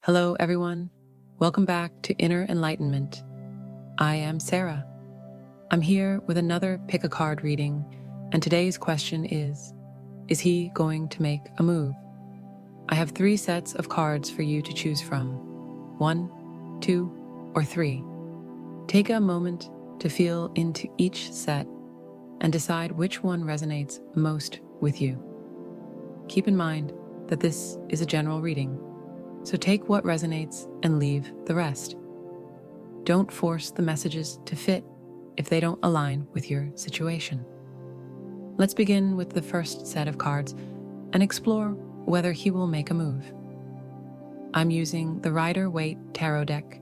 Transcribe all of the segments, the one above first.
Hello, everyone. Welcome back to Inner Enlightenment. I am Sarah. I'm here with another pick a card reading, and today's question is he going to make a move? I have 3 sets of cards for you to choose from. 1, 2, or 3. Take a moment to feel into each set and decide which one resonates most with you. Keep in mind that this is a general reading, so take what resonates and leave the rest. Don't force the messages to fit if they don't align with your situation. Let's begin with the first set of cards and explore whether he will make a move. I'm using the Rider-Waite Tarot deck,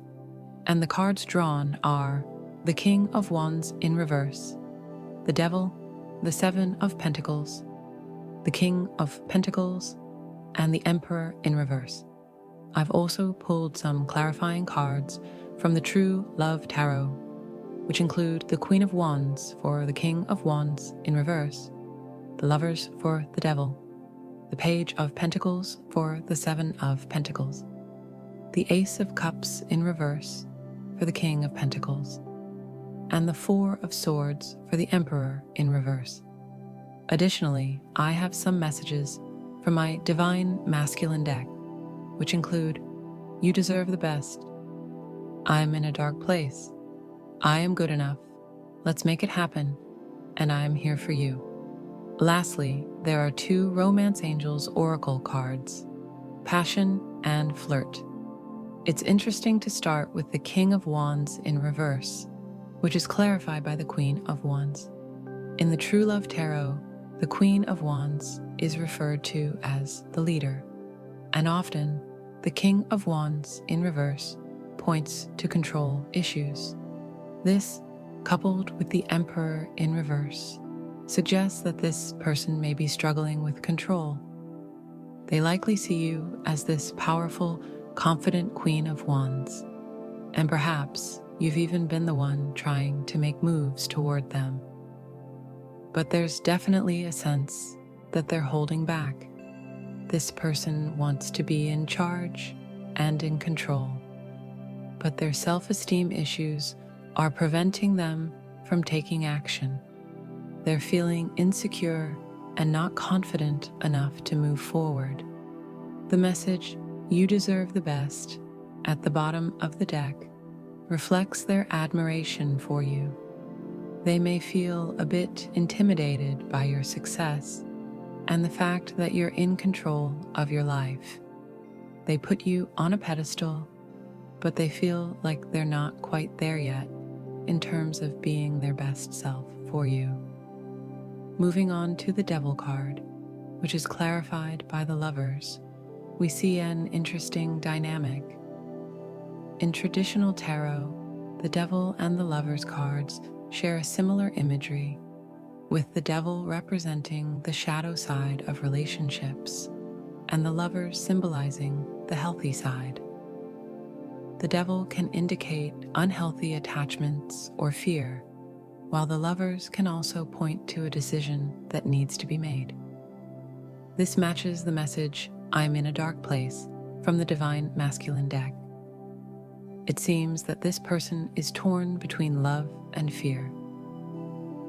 and the cards drawn are the King of Wands in reverse, the Devil, the Seven of Pentacles, the King of Pentacles, and the Emperor in reverse. I've also pulled some clarifying cards from the True Love Tarot, which include the Queen of Wands for the King of Wands in reverse, the Lovers for the Devil, the Page of Pentacles for the Seven of Pentacles, the Ace of Cups in reverse for the King of Pentacles, and the Four of Swords for the Emperor in reverse. Additionally, I have some messages from my Divine Masculine deck, which include, you deserve the best, I'm in a dark place, I am good enough, let's make it happen, and I am here for you. Lastly, there are 2 Romance Angels Oracle cards, Passion and Flirt. It's interesting to start with the King of Wands in reverse, which is clarified by the Queen of Wands. In the True Love Tarot, the Queen of Wands is referred to as the leader, and often the King of Wands in reverse points to control issues. This, coupled with the Emperor in reverse, suggests that this person may be struggling with control. They likely see you as this powerful, confident Queen of Wands, and perhaps you've even been the one trying to make moves toward them. But there's definitely a sense that they're holding back. This person wants to be in charge and in control, but their self-esteem issues are preventing them from taking action. They're feeling insecure and not confident enough to move forward. The message, you deserve the best, at the bottom of the deck, reflects their admiration for you. They may feel a bit intimidated by your success and the fact that you're in control of your life. They put you on a pedestal, but they feel like they're not quite there yet in terms of being their best self for you. Moving on to the Devil card, which is clarified by the Lovers, we see an interesting dynamic. In traditional tarot, the Devil and the Lovers cards share a similar imagery, with the Devil representing the shadow side of relationships and the Lovers symbolizing the healthy side. The Devil can indicate unhealthy attachments or fear, while the Lovers can also point to a decision that needs to be made. This matches the message, I'm in a dark place, from the Divine Masculine deck. It seems that this person is torn between love and fear.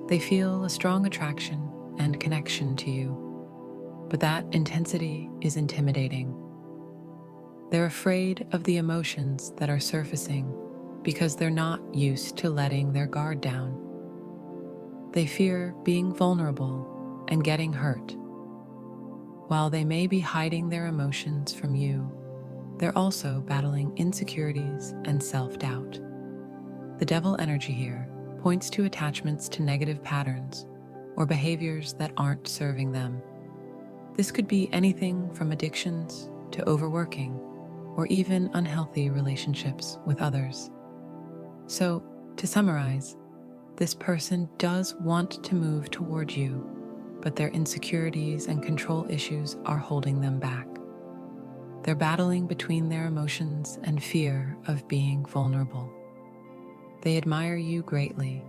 They feel a strong attraction and connection to you, but that intensity is intimidating. They're afraid of the emotions that are surfacing because they're not used to letting their guard down. They fear being vulnerable and getting hurt. While they may be hiding their emotions from you, they're also battling insecurities and self-doubt. The Devil energy here points to attachments to negative patterns or behaviors that aren't serving them. This could be anything from addictions to overworking or even unhealthy relationships with others. So, to summarize, this person does want to move toward you, but their insecurities and control issues are holding them back. They're battling between their emotions and fear of being vulnerable. They admire you greatly,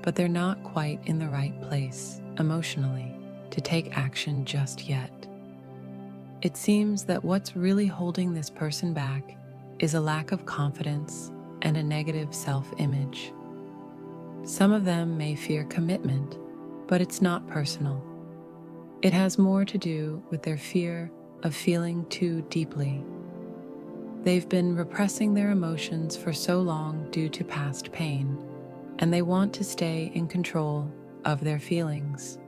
but they're not quite in the right place emotionally to take action just yet. It seems that what's really holding this person back is a lack of confidence and a negative self-image. Some of them may fear commitment, but it's not personal. It has more to do with their fear of feeling too deeply. They've been repressing their emotions for so long due to past pain, and they want to stay in control of their feelings.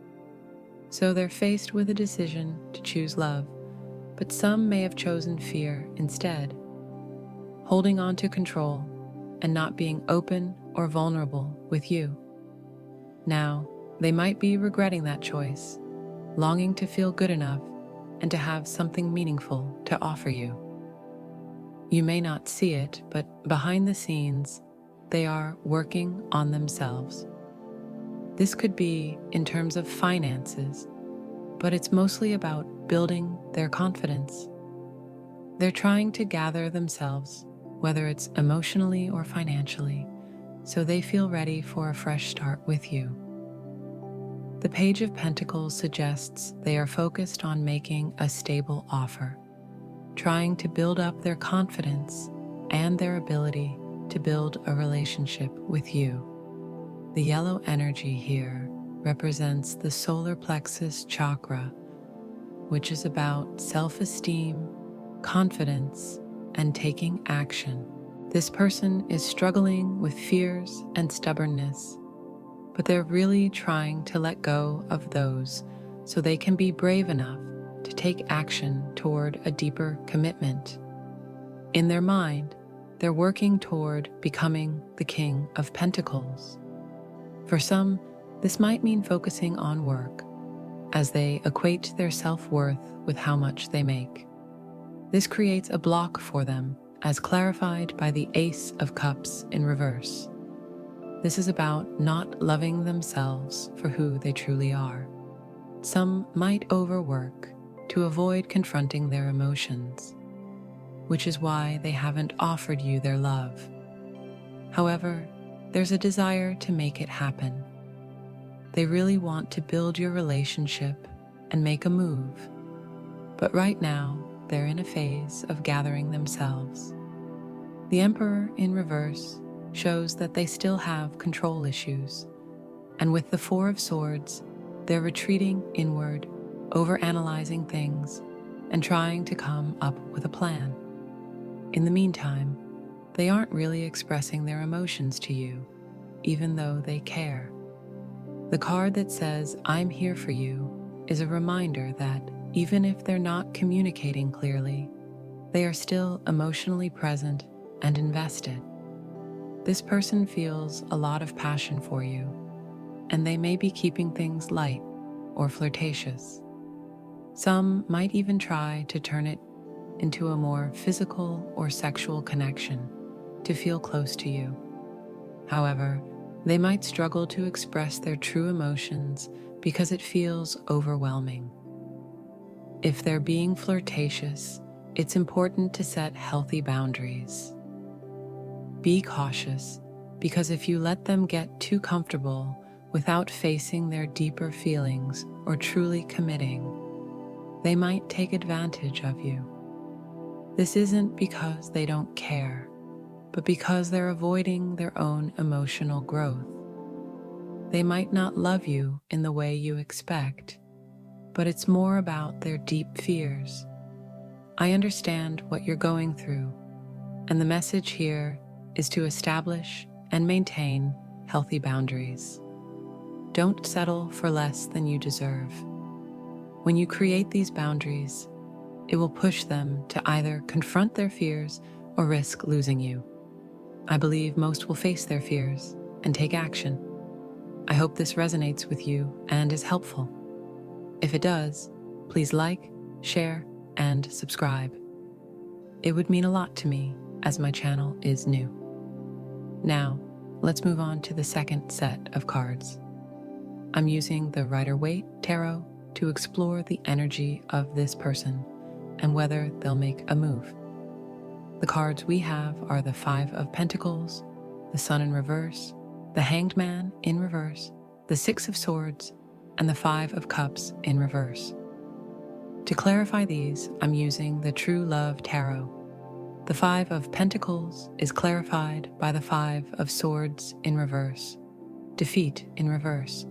So they're faced with a decision to choose love, but some may have chosen fear instead, holding on to control and not being open or vulnerable with you. Now, they might be regretting that choice, longing to feel good enough and to have something meaningful to offer you. You may not see it, but behind the scenes, they are working on themselves. This could be in terms of finances, but it's mostly about building their confidence. They're trying to gather themselves, whether it's emotionally or financially, so they feel ready for a fresh start with you. The Page of Pentacles suggests they are focused on making a stable offer, trying to build up their confidence and their ability to build a relationship with you. The yellow energy here represents the solar plexus chakra, which is about self-esteem, confidence, and taking action. This person is struggling with fears and stubbornness, but they're really trying to let go of those so they can be brave enough to take action toward a deeper commitment. In their mind, they're working toward becoming the King of Pentacles. For some, this might mean focusing on work, as they equate their self-worth with how much they make. This creates a block for them, as clarified by the Ace of Cups in reverse. This is about not loving themselves for who they truly are. Some might overwork to avoid confronting their emotions, which is why they haven't offered you their love. However, there's a desire to make it happen. They really want to build your relationship and make a move, but right now they're in a phase of gathering themselves. The Emperor in reverse shows that they still have control issues, and with the Four of Swords, they're retreating inward, overanalyzing things, and trying to come up with a plan. In the meantime, they aren't really expressing their emotions to you, even though they care. The card that says, "I'm here for you," is a reminder that even if they're not communicating clearly, they are still emotionally present and invested. This person feels a lot of passion for you, and they may be keeping things light or flirtatious. Some might even try to turn it into a more physical or sexual connection to feel close to you. However, they might struggle to express their true emotions because it feels overwhelming. If they're being flirtatious, it's important to set healthy boundaries. Be cautious, because if you let them get too comfortable without facing their deeper feelings or truly committing, they might take advantage of you. This isn't because they don't care, but because they're avoiding their own emotional growth. They might not love you in the way you expect, but it's more about their deep fears. I understand what you're going through, and the message here is to establish and maintain healthy boundaries. Don't settle for less than you deserve. When you create these boundaries, it will push them to either confront their fears or risk losing you. I believe most will face their fears and take action. I hope this resonates with you and is helpful. If it does, please like, share, and subscribe. It would mean a lot to me, as my channel is new. Now, let's move on to the second set of cards. I'm using the Rider-Waite Tarot to explore the energy of this person and whether they'll make a move. The cards we have are the Five of Pentacles, the Sun in reverse, the Hanged Man in reverse, the Six of Swords, and the Five of Cups in reverse. To clarify these, I'm using the True Love Tarot. The Five of Pentacles is clarified by the Five of Swords in reverse, defeat in reverse.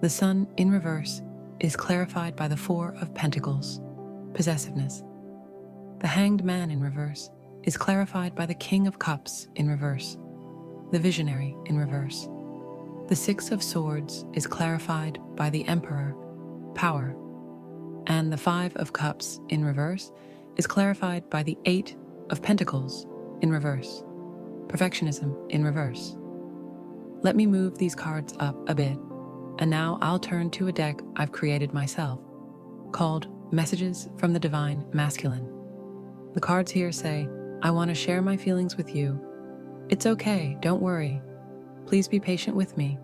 The Sun in reverse is clarified by the Four of Pentacles, possessiveness. The Hanged Man in reverse is clarified by the King of Cups in reverse, the Visionary in reverse. The Six of Swords is clarified by the Emperor, power. And the Five of Cups in reverse is clarified by the Eight of Pentacles in reverse, perfectionism in reverse. Let me move these cards up a bit, and now I'll turn to a deck I've created myself, called Messages from the Divine Masculine. The cards here say, I want to share my feelings with you. It's okay, don't worry. Please be patient with me.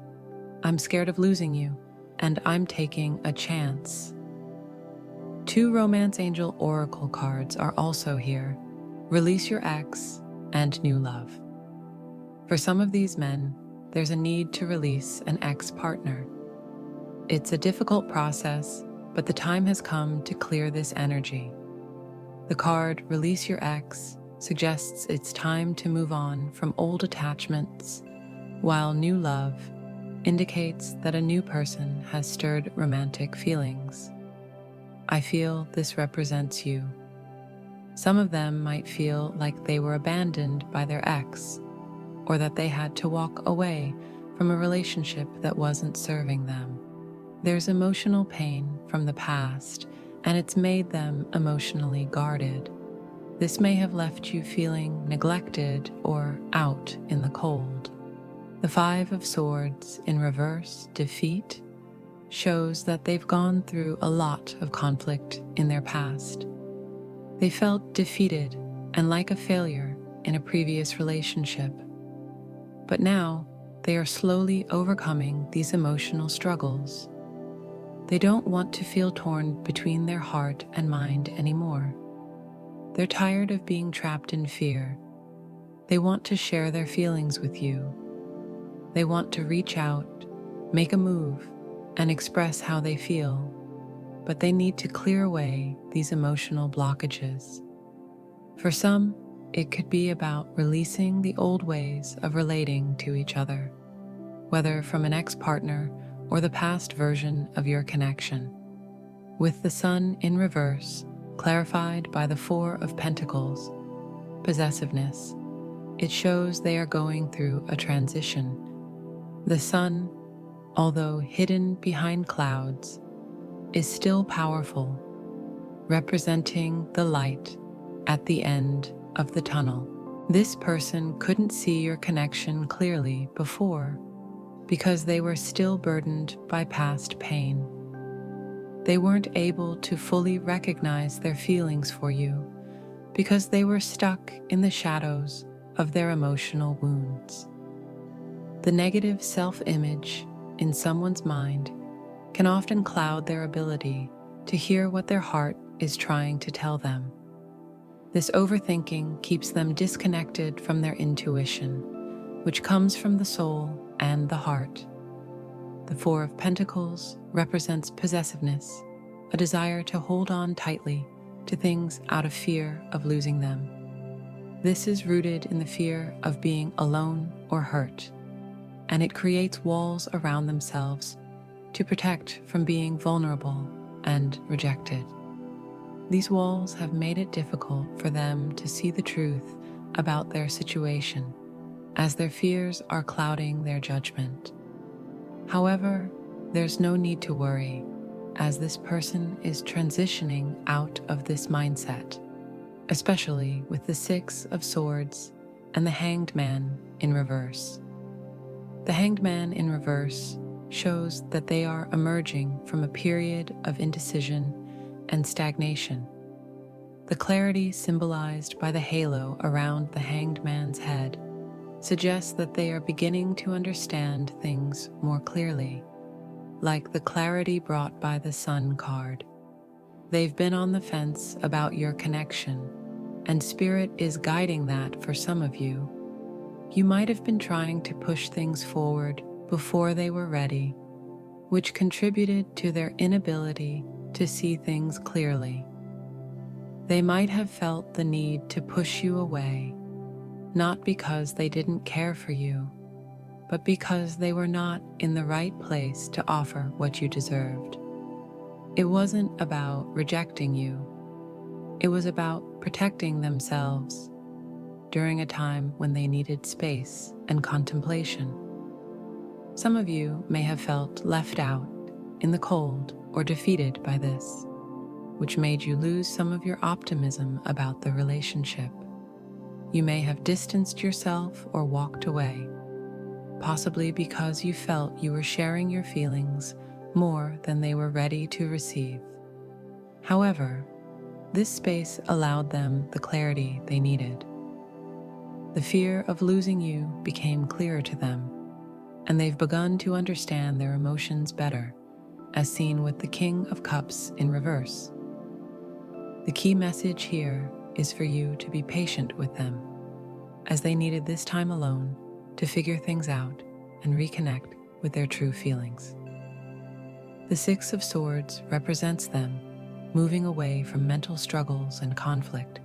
I'm scared of losing you, and I'm taking a chance. Two Romance Angel Oracle cards are also here, Release Your Ex and New Love. For some of these men, there's a need to release an ex-partner. It's a difficult process, but the time has come to clear this energy. The card Release Your Ex suggests it's time to move on from old attachments, while New Love indicates that a new person has stirred romantic feelings. I feel this represents you. Some of them might feel like they were abandoned by their ex, or that they had to walk away from a relationship that wasn't serving them. There's emotional pain from the past, and it's made them emotionally guarded. This may have left you feeling neglected or out in the cold. The Five of Swords in reverse, defeat, shows that they've gone through a lot of conflict in their past. They felt defeated and like a failure in a previous relationship. But now, they are slowly overcoming these emotional struggles. They don't want to feel torn between their heart and mind anymore. They're tired of being trapped in fear. They want to share their feelings with you. They want to reach out, make a move, and express how they feel, but they need to clear away these emotional blockages. For some, it could be about releasing the old ways of relating to each other, whether from an ex-partner or the past version of your connection. With the Sun in reverse, clarified by the Four of Pentacles, possessiveness, it shows they are going through a transition. The Sun, although hidden behind clouds, is still powerful, representing the light at the end of the tunnel. This person couldn't see your connection clearly before because they were still burdened by past pain. They weren't able to fully recognize their feelings for you because they were stuck in the shadows of their emotional wounds. The negative self-image in someone's mind can often cloud their ability to hear what their heart is trying to tell them. This overthinking keeps them disconnected from their intuition, which comes from the soul and the heart. The Four of Pentacles represents possessiveness, a desire to hold on tightly to things out of fear of losing them. This is rooted in the fear of being alone or hurt, and it creates walls around themselves to protect from being vulnerable and rejected. These walls have made it difficult for them to see the truth about their situation, as their fears are clouding their judgment. However, there's no need to worry, as this person is transitioning out of this mindset, especially with the Six of Swords and the Hanged Man in reverse. The Hanged Man in reverse shows that they are emerging from a period of indecision and stagnation. The clarity symbolized by the halo around the Hanged Man's head suggests that they are beginning to understand things more clearly, like the clarity brought by the Sun card. They've been on the fence about your connection, and Spirit is guiding that for some of you. You might have been trying to push things forward before they were ready, which contributed to their inability to see things clearly. They might have felt the need to push you away, not because they didn't care for you, but because they were not in the right place to offer what you deserved. It wasn't about rejecting you. It was about protecting themselves during a time when they needed space and contemplation. Some of you may have felt left out, in the cold, or defeated by this, which made you lose some of your optimism about the relationship. You may have distanced yourself or walked away, possibly because you felt you were sharing your feelings more than they were ready to receive. However, this space allowed them the clarity they needed. The fear of losing you became clearer to them, and they've begun to understand their emotions better, as seen with the King of Cups in reverse. The key message here is for you to be patient with them, as they needed this time alone to figure things out and reconnect with their true feelings. The Six of Swords represents them moving away from mental struggles and conflict,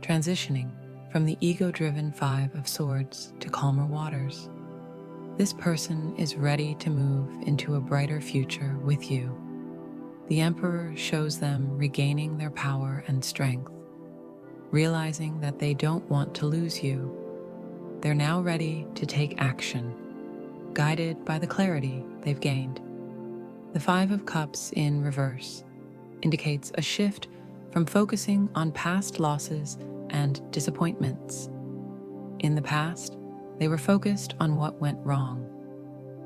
transitioning from the ego-driven Five of Swords to calmer waters. This person is ready to move into a brighter future with you. The Emperor shows them regaining their power and strength, realizing that they don't want to lose you. They're now ready to take action, guided by the clarity they've gained. The Five of Cups in reverse indicates a shift from focusing on past losses and disappointments. In the past, they were focused on what went wrong,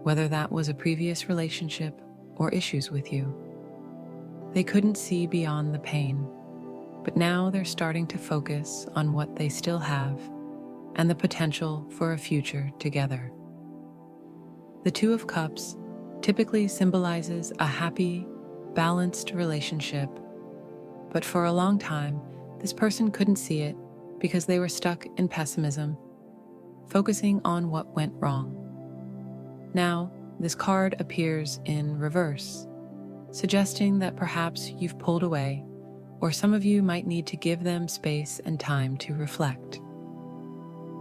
whether that was a previous relationship or issues with you. They couldn't see beyond the pain, but now they're starting to focus on what they still have and the potential for a future together. The Two of Cups typically symbolizes a happy, balanced relationship, but for a long time, this person couldn't see it because they were stuck in pessimism, focusing on what went wrong. Now, this card appears in reverse, suggesting that perhaps you've pulled away, or some of you might need to give them space and time to reflect.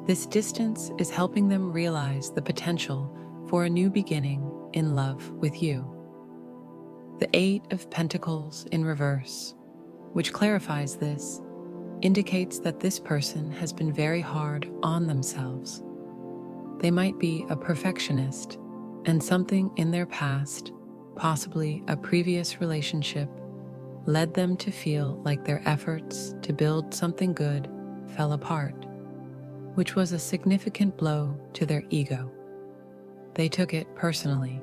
This distance is helping them realize the potential for a new beginning in love with you. The Eight of Pentacles in reverse, which clarifies this, indicates that this person has been very hard on themselves. They might be a perfectionist, and something in their past, possibly a previous relationship, led them to feel like their efforts to build something good fell apart, which was a significant blow to their ego. They took it personally,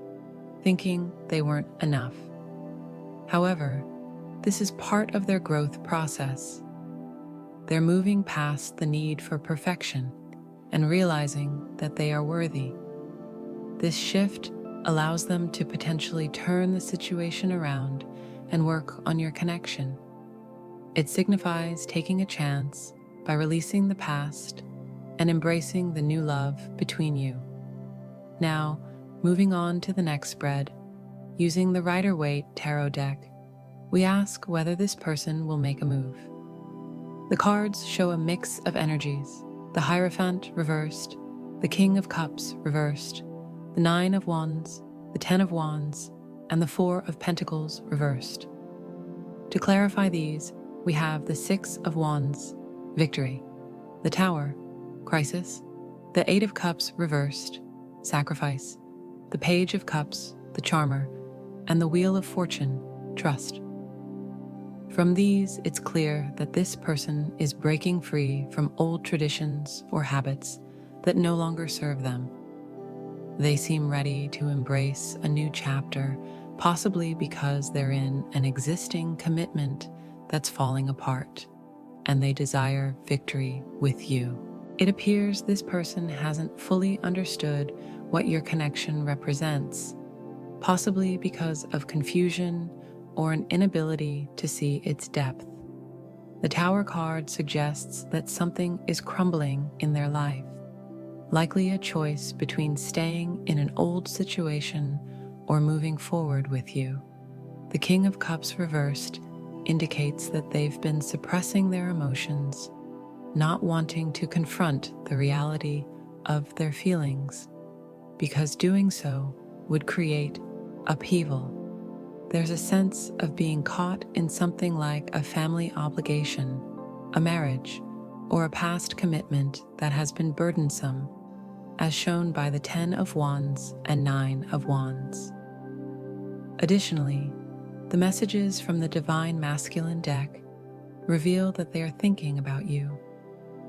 thinking they weren't enough. However, this is part of their growth process. They're moving past the need for perfection and realizing that they are worthy. This shift allows them to potentially turn the situation around and work on your connection. It signifies taking a chance by releasing the past and embracing the new love between you. Now, moving on to the next spread, using the Rider-Waite Tarot deck, we ask whether this person will make a move. The cards show a mix of energies: the Hierophant reversed, the King of Cups reversed, the Nine of Wands, the Ten of Wands, and the Four of Pentacles reversed. To clarify these, we have the Six of Wands, victory, the Tower, crisis, the Eight of Cups reversed, sacrifice, the Page of Cups, the Charmer, and the Wheel of Fortune, trust. From these, it's clear that this person is breaking free from old traditions or habits that no longer serve them. They seem ready to embrace a new chapter, possibly because they're in an existing commitment that's falling apart, and they desire victory with you. It appears this person hasn't fully understood what your connection represents, possibly because of confusion or an inability to see its depth. The Tower card suggests that something is crumbling in their life, likely a choice between staying in an old situation or moving forward with you. The King of Cups reversed indicates that they've been suppressing their emotions, not wanting to confront the reality of their feelings, because doing so would create upheaval. There's a sense of being caught in something like a family obligation, a marriage, or a past commitment that has been burdensome, as shown by the 10 of Wands and 9 of Wands. Additionally, the messages from the Divine Masculine deck reveal that they are thinking about you,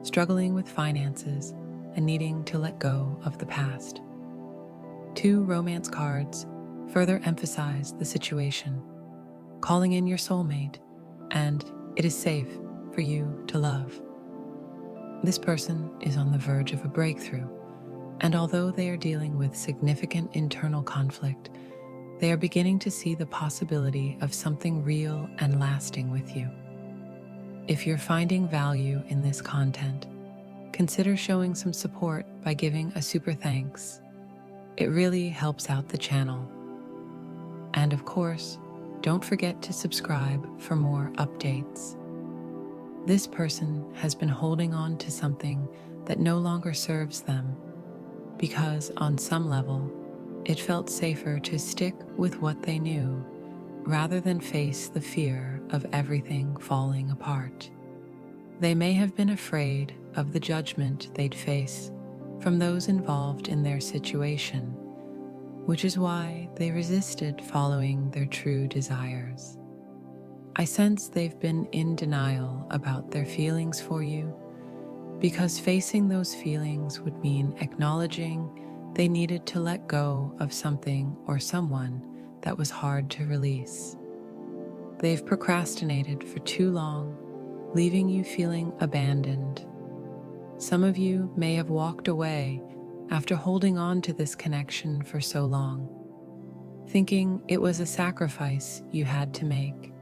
struggling with finances, and needing to let go of the past. 2 romance cards further emphasize the situation, calling in your soulmate, and it is safe for you to love. This person is on the verge of a breakthrough, and although they are dealing with significant internal conflict, they are beginning to see the possibility of something real and lasting with you. If you're finding value in this content, consider showing some support by giving a super thanks. It really helps out the channel. And of course, don't forget to subscribe for more updates. This person has been holding on to something that no longer serves them because, on some level, it felt safer to stick with what they knew rather than face the fear of everything falling apart. They may have been afraid of the judgment they'd face from those involved in their situation, which is why they resisted following their true desires. I sense they've been in denial about their feelings for you, because facing those feelings would mean acknowledging they needed to let go of something or someone that was hard to release. They've procrastinated for too long, leaving you feeling abandoned. Some of you may have walked away after holding on to this connection for so long, thinking it was a sacrifice you had to make.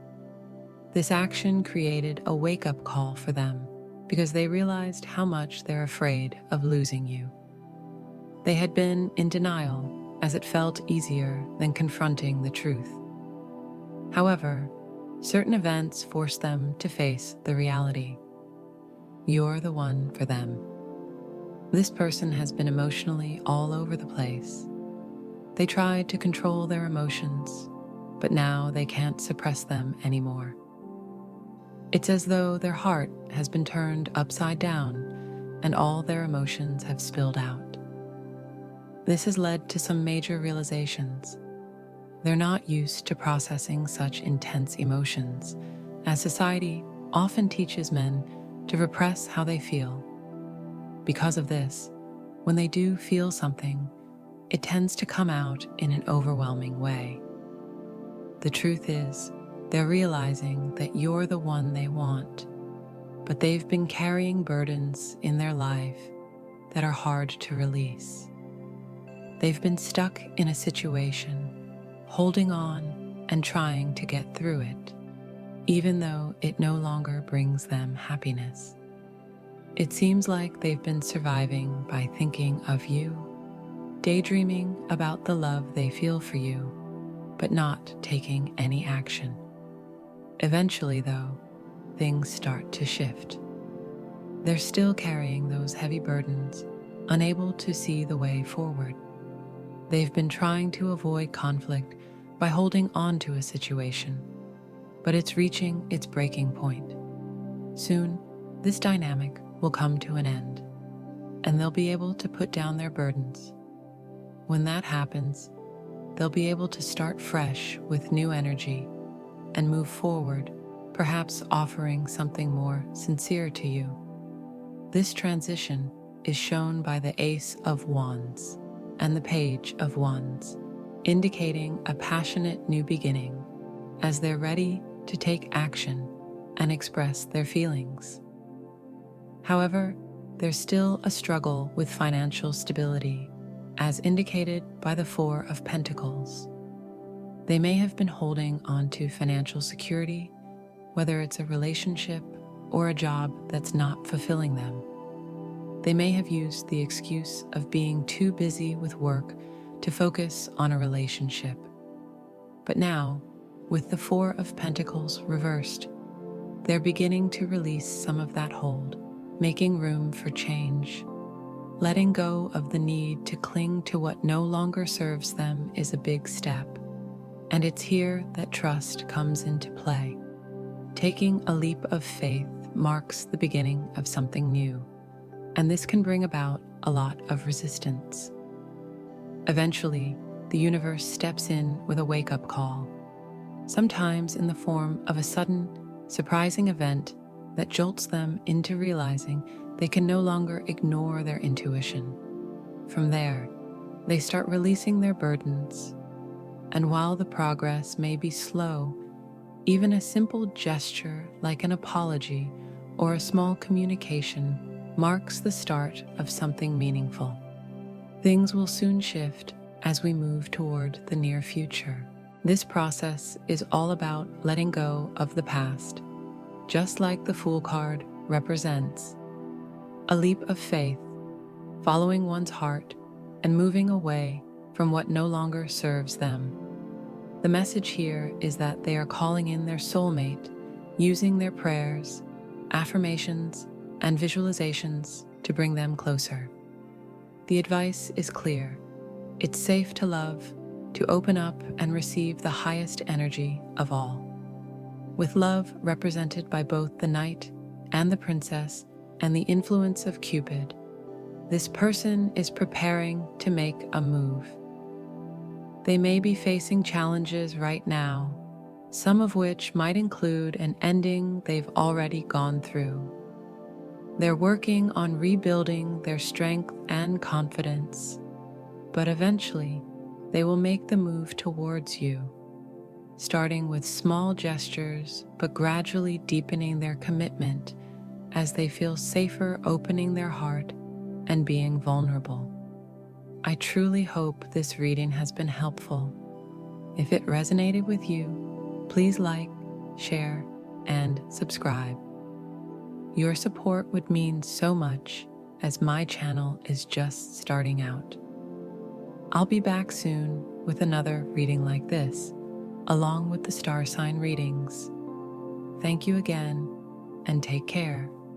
This action created a wake-up call for them because they realized how much they're afraid of losing you. They had been in denial as it felt easier than confronting the truth. However, certain events forced them to face the reality. You're the one for them. This person has been emotionally all over the place. They tried to control their emotions, but now they can't suppress them anymore. It's as though their heart has been turned upside down and all their emotions have spilled out. This has led to some major realizations. They're not used to processing such intense emotions, as society often teaches men to repress how they feel. Because of this, when they do feel something, it tends to come out in an overwhelming way. The truth is, they're realizing that you're the one they want, but they've been carrying burdens in their life that are hard to release. They've been stuck in a situation, holding on and trying to get through it, even though it no longer brings them happiness. It seems like they've been surviving by thinking of you, daydreaming about the love they feel for you, but not taking any action. Eventually, though, things start to shift. They're still carrying those heavy burdens, unable to see the way forward. They've been trying to avoid conflict by holding on to a situation, but it's reaching its breaking point. Soon, this dynamic will come to an end, and they'll be able to put down their burdens. When that happens, they'll be able to start fresh with new energy and move forward, perhaps offering something more sincere to you. This transition is shown by the Ace of Wands and the Page of Wands, indicating a passionate new beginning as they're ready to take action and express their feelings. However, there's still a struggle with financial stability, as indicated by the Four of Pentacles. They may have been holding on to financial security, whether it's a relationship or a job that's not fulfilling them. They may have used the excuse of being too busy with work to focus on a relationship. But now, with the Four of Pentacles reversed. They're beginning to release some of that hold, making room for change. Letting go of the need to cling to what no longer serves them is a big step, and it's here that trust comes into play. Taking a leap of faith marks the beginning of something new, and this can bring about a lot of resistance. Eventually, the universe steps in with a wake-up call, sometimes in the form of a sudden, surprising event that jolts them into realizing they can no longer ignore their intuition. From there, they start releasing their burdens, and while the progress may be slow, even a simple gesture like an apology or a small communication marks the start of something meaningful. Things will soon shift as we move toward the near future. This process is all about letting go of the past, just like the Fool card represents. A leap of faith, following one's heart and moving away from what no longer serves them. The message here is that they are calling in their soulmate, using their prayers, affirmations, and visualizations to bring them closer. The advice is clear. It's safe to love, to open up and receive the highest energy of all. With love represented by both the Knight and the Princess and the influence of Cupid, this person is preparing to make a move. They may be facing challenges right now, some of which might include an ending they've already gone through. They're working on rebuilding their strength and confidence, but eventually they will make the move towards you, starting with small gestures but gradually deepening their commitment as they feel safer opening their heart and being vulnerable. I truly hope this reading has been helpful. If it resonated with you, please like, share, and subscribe. Your support would mean so much, as my channel is just starting out. I'll be back soon with another reading like this, along with the star sign readings. Thank you again, and take care.